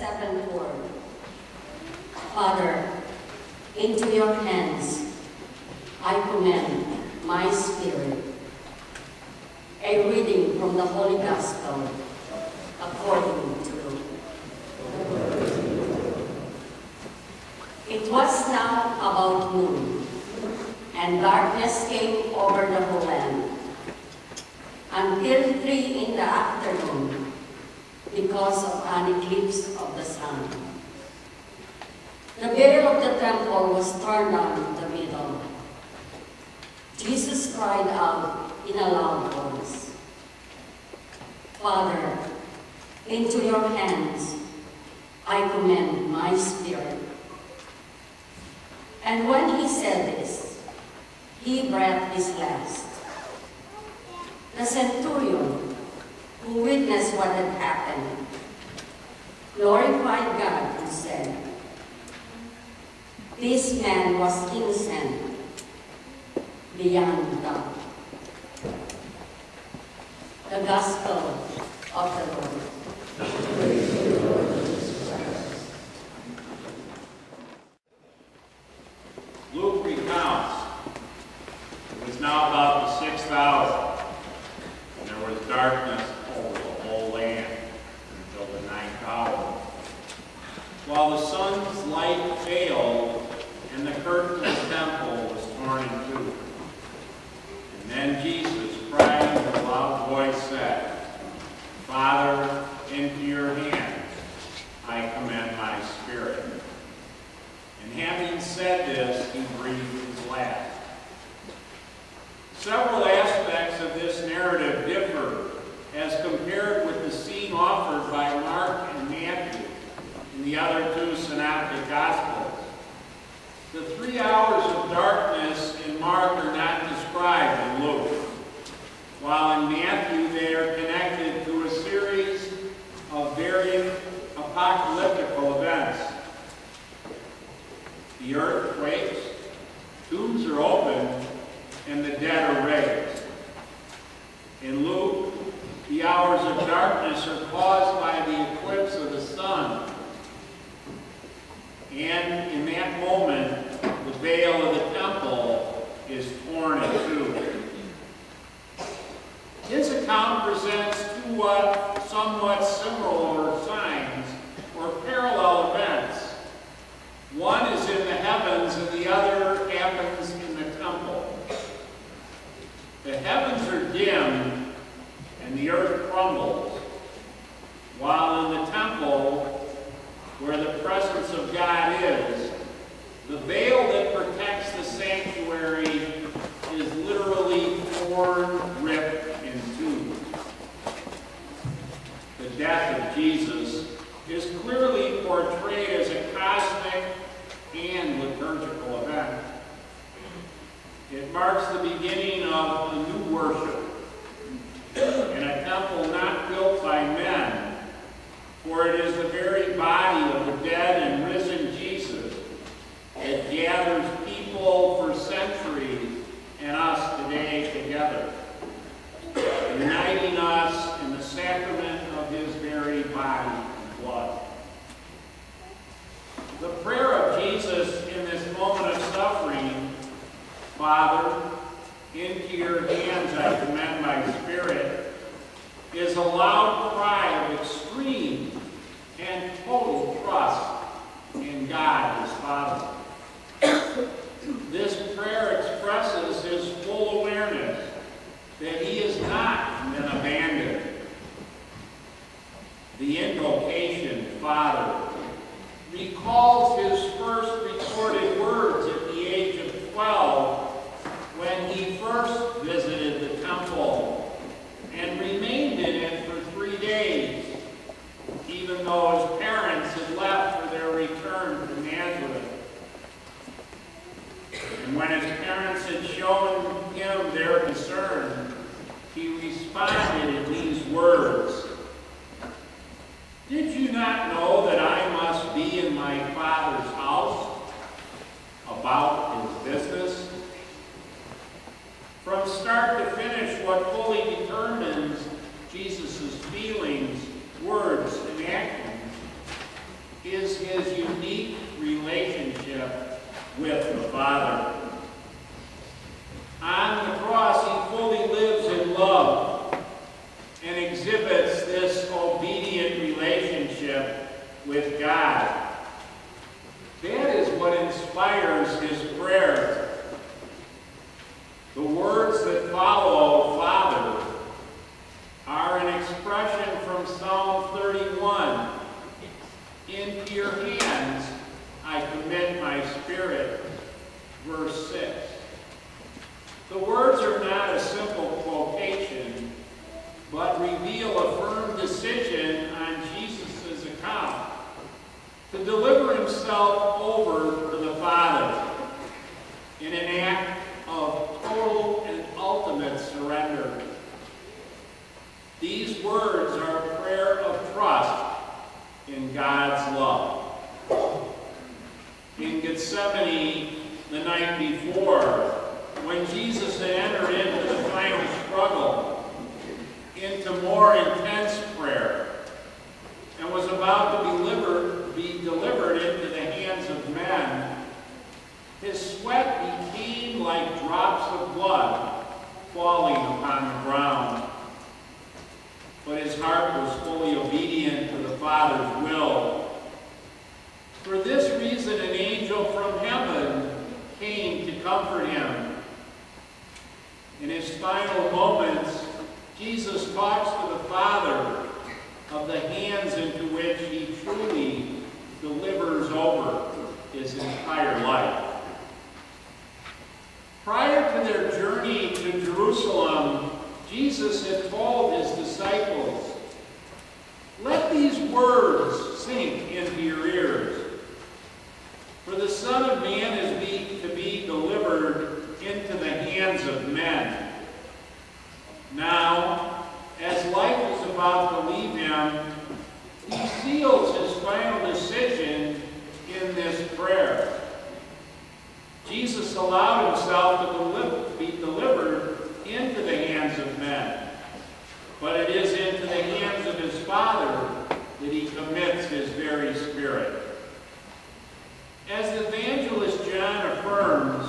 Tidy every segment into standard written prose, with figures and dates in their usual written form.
seventh word. Father, into your hands I commend my spirit. A reading from the Holy Gospel according to Luke. It was now about noon, and darkness came over the whole land until 3 in the afternoon because of an eclipse of the sun. The veil of the temple was torn down the middle. Jesus cried out in a loud voice, Father, into your hands I commend my spirit. And when he said this, he breathed his last. The centurion, who witnessed what had happened, glorified God and said, this man was innocent beyond doubt. The Gospel of the Lord. Praise the Lord Jesus Christ. Luke recounts, it was now about the 6th hour, and there was darkness over the whole land until the 9th hour. While the sun's light failed, and the curtain of the temple was torn in two. And then Jesus, crying with a loud voice, said, Father, into your hands I commend my spirit. And having said this, he breathed his last. Several aspects of this narrative differ as compared with the scene offered by Mark and Matthew in the other two synoptic Gospels. The 3 hours of darkness in Mark are not described in Luke, while in Matthew they are connected to a series of varying apocalyptical events. The earth quakes, tombs are opened, and the dead are raised. In Luke, the hours of darkness are caused by the eclipse of the sun. And in that moment, the veil of the temple is torn in two. His account presents two somewhat similar signs or parallel events. One is in the heavens and the other happens in the temple. The heavens are dim and the earth crumbles, while in the temple, where the presence of God is, the veil that protects the sanctuary is literally torn, ripped in two. The death of Jesus is clearly portrayed as a cosmic and liturgical event. It marks the beginning of a new worship in a temple not built by men, for it is the very body of the dead and risen Jesus that gathers people for centuries and us today together, uniting us in the sacrament of his very body and blood. The prayer of Jesus in this moment of suffering, Father, into your hands I commend my spirit, is a loud cry of extreme and total trust in God, his Father. This prayer expresses his full awareness that he is not been abandoned. The invocation, Father, recalls his first recorded words at the age of 12 when he first visited the temple and remained in it for 3 days, even though his parents had left for their return to Nazareth. And when his parents had shown him their concern, he responded in these words, Did you not know that I must be in my Father's house about his business? From start to finish, what fully determines Jesus' feelings, words, and actions is his unique relationship with the Father. On the cross, he fully lives in love and exhibits this obedient relationship with God. That is what inspires his prayer. The words that follow, Father, are an expression from Psalm 31. Into your hands I commit my spirit. Verse 6. The words are not a simple quotation, but reveal a firm decision on Jesus' account to deliver himself over to the Father in an act of total and ultimate surrender. These words are a prayer of trust in God's love. In Gethsemane, the night before, when Jesus had entered into the final struggle, into more intense prayer, and was about to be delivered into the hands of men, his sweat became like drops of blood falling upon the ground. But his heart was fully obedient to the Father's will. For this reason, an angel from heaven came to comfort him. In his final moments, Jesus talks to the Father of the hands into which he truly delivers over his entire life. Prior to their journey to Jerusalem, Jesus had told his disciples, "Let these words sink into your ears. For the Son of Man is to be delivered into the hands of men." Now, as life is about to leave him, he seals his final decision in this prayer. Jesus allowed himself to be delivered into the hands of men, but it is into the hands of his Father that he commits his very spirit. As the evangelist John affirms,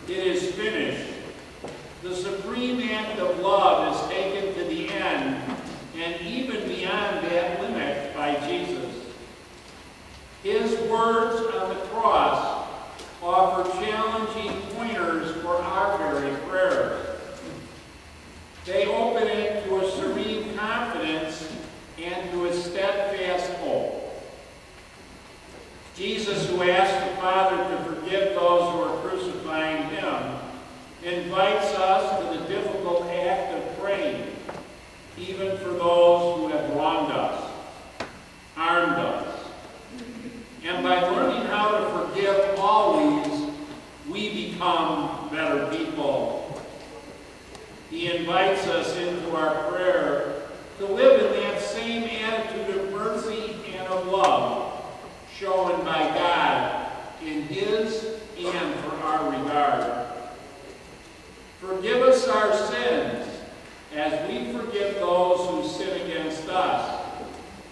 it is finished. The supreme act of love is taken to the end, and even beyond that limit by Jesus. His words on the cross offer challenging pointers for our very prayers. They open it to a serene confidence and to a steadfast hope. Jesus, who asked the Father to forgive those who are crucifying him, invites us to the difficult act of praying, even for those who have wronged us, harmed us. And by learning how to forgive always, we become better people. He invites us into our prayer to live in that same attitude of mercy and of love shown by God in his and for our regard. Forgive us our sins as we forgive those who sin against us,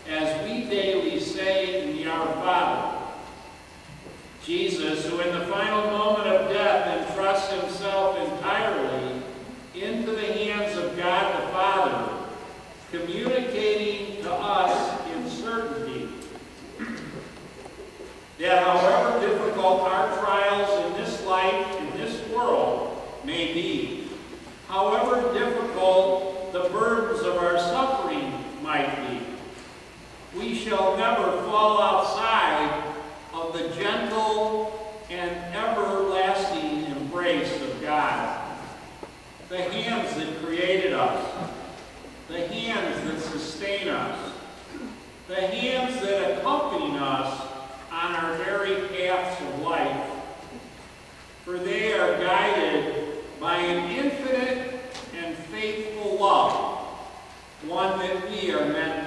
as we daily say in the Our Father. Jesus, who in the final moment of death entrusts himself entirely into the hands of God the Father, communicating to us in certainty that however difficult our trials in this life, in this world, may be, however difficult the burdens of our suffering might be, we shall never fall outside of the gentle and everlasting embrace of God. The hands that created us, the hands that sustain us, the hands that accompany us on our very paths of life, for they are guided by an infinite and faithful love, one that we are meant